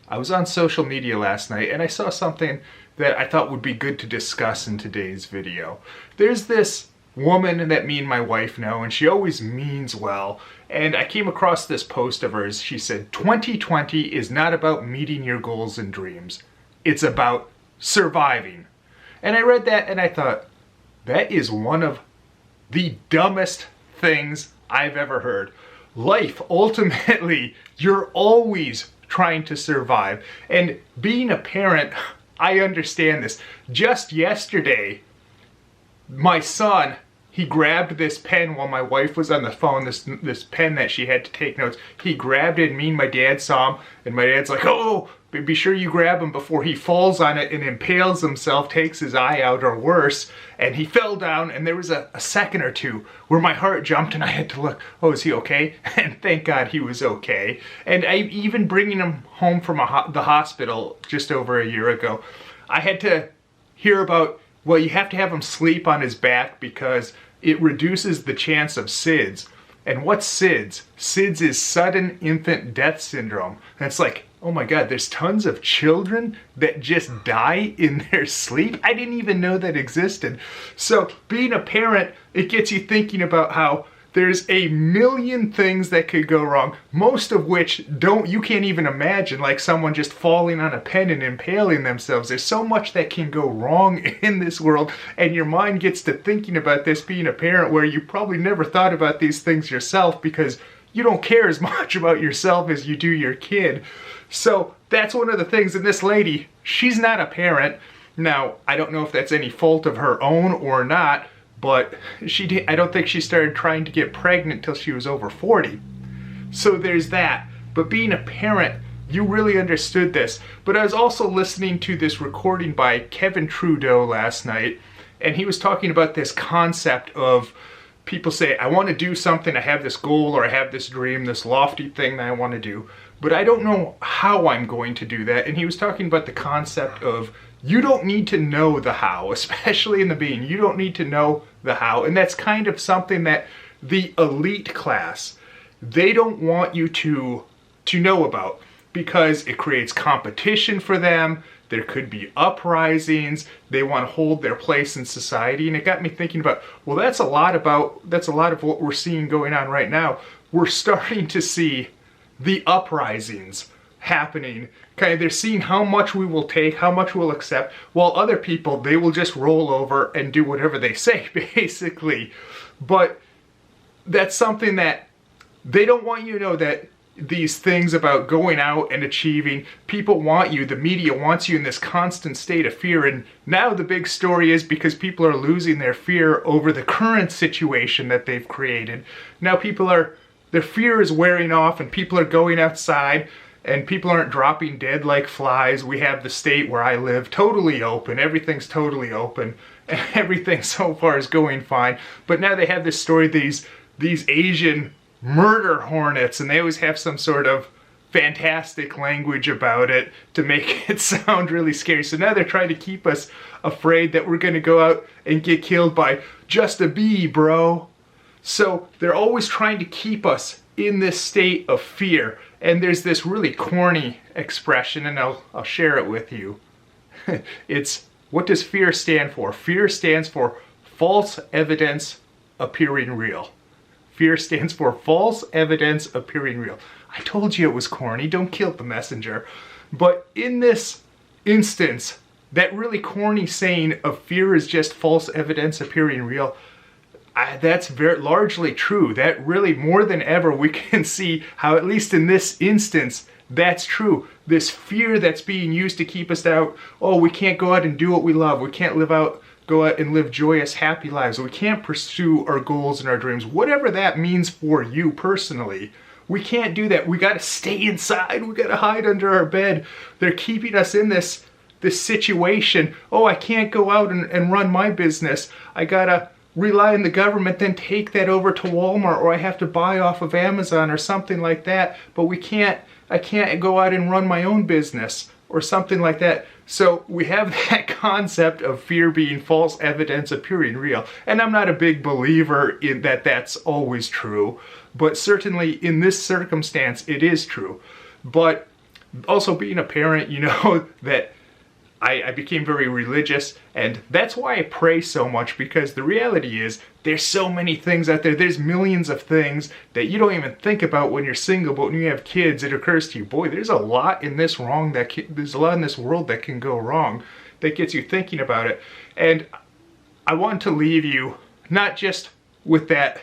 I was on social media last night and I saw something that I thought would be good to discuss in today's video. There's this woman that me and my wife know, and she always means well. And I came across this post of hers. She said, 2020 is not about meeting your goals and dreams. It's about surviving. And I read that and I thought, that is one of the dumbest things I've ever heard. Life, ultimately, you're always trying to survive. And being a parent, I understand this. Just yesterday, my son, he grabbed this pen while my wife was on the phone, this pen that she had to take notes. He grabbed it, and me and my dad saw him, and my dad's like, oh, be sure you grab him before he falls on it and impales himself, takes his eye out or worse. And he fell down, and there was a second or two where my heart jumped and I had to look, oh, is he okay? And thank God he was okay. And even bringing him home from the hospital just over a year ago, I had to hear about, well, you have to have him sleep on his back because it reduces the chance of SIDS. And what's SIDS? SIDS is sudden infant death syndrome. And it's like, oh my God, there's tons of children that just die in their sleep. I didn't even know that existed. So being a parent, it gets you thinking about how there's a million things that could go wrong, most of which you can't even imagine, like someone just falling on a pen and impaling themselves. There's so much that can go wrong in this world, and your mind gets to thinking about this being a parent where you probably never thought about these things yourself because you don't care as much about yourself as you do your kid. So that's one of the things. And this lady, she's not a parent. Now, I don't know if that's any fault of her own or not, but I don't think she started trying to get pregnant till she was over 40. So there's that. But being a parent, you really understood this. But I was also listening to this recording by Kevin Trudeau last night, and he was talking about this concept of people say, I want to do something, I have this goal or I have this dream, this lofty thing that I want to do, but I don't know how I'm going to do that. And he was talking about the concept of you don't need to know the how, especially in the beginning. You don't need to know the how. And that's kind of something that the elite class, they don't want you to know about because it creates competition for them. There could be uprisings. They want to hold their place in society. And it got me thinking about, well, that's a lot of what we're seeing going on right now. We're starting to see the uprisings happening. Okay, they're seeing how much we will take, how much we'll accept, while other people, they will just roll over and do whatever they say, basically. But that's something that they don't want you to know, that these things about going out and achieving, people want you, the media wants you in this constant state of fear. And now the big story is because people are losing their fear over the current situation that they've created. Now their fear is wearing off and people are going outside and people aren't dropping dead like flies. We have the state where I live totally open. Everything's totally open and everything so far is going fine. But now they have this story, these Asian murder hornets, and they always have some sort of fantastic language about it to make it sound really scary. So now they're trying to keep us afraid that we're going to go out and get killed by just a bee, bro. So they're always trying to keep us in this state of fear. And there's this really corny expression, and I'll share it with you. It's, what does fear stand for? Fear stands for false evidence appearing real. Fear stands for false evidence appearing real. I told you it was corny. Don't kill the messenger. But in this instance, that really corny saying of fear is just false evidence appearing real, that's very largely true. That really, more than ever, we can see how, at least in this instance, that's true. This fear that's being used to keep us out. Oh, we can't go out and do what we love. We can't go out and live joyous, happy lives. We can't pursue our goals and our dreams, whatever that means for you personally. We can't do that. We got to stay inside. We got to hide under our bed. They're keeping us in this situation. Oh, I can't go out and run my business. I got to rely on the government, then take that over to Walmart, or I have to buy off of Amazon or something like that. But I can't go out and run my own business or something like that. So we have that concept of fear being false evidence appearing real. And I'm not a big believer in that that's always true, but certainly in this circumstance, it is true. But Also, being a parent, you know, that I became very religious, and that's why I pray so much, because the reality is there's so many things out there. There's millions of things that you don't even think about when you're single, but when you have kids, it occurs to you, boy, there's a lot in this there's a lot in this world that can go wrong, that gets you thinking about it. And I want to leave you not just with that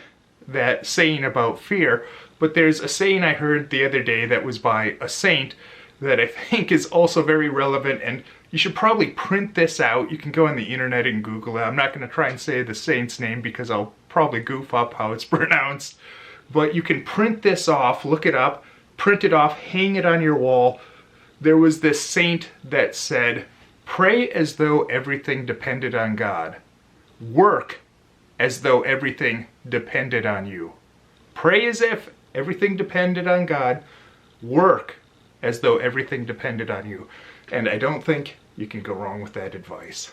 saying about fear, but there's a saying I heard the other day that was by a saint that I think is also very relevant, and you should probably print this out. You can go on the internet and Google it. I'm not going to try and say the saint's name because I'll probably goof up how it's pronounced. But you can print this off, look it up, print it off, hang it on your wall. There was this saint that said, "Pray as though everything depended on God. Work as though everything depended on you." Pray as if everything depended on God. Work as though everything depended on you. And I don't think you can go wrong with that advice.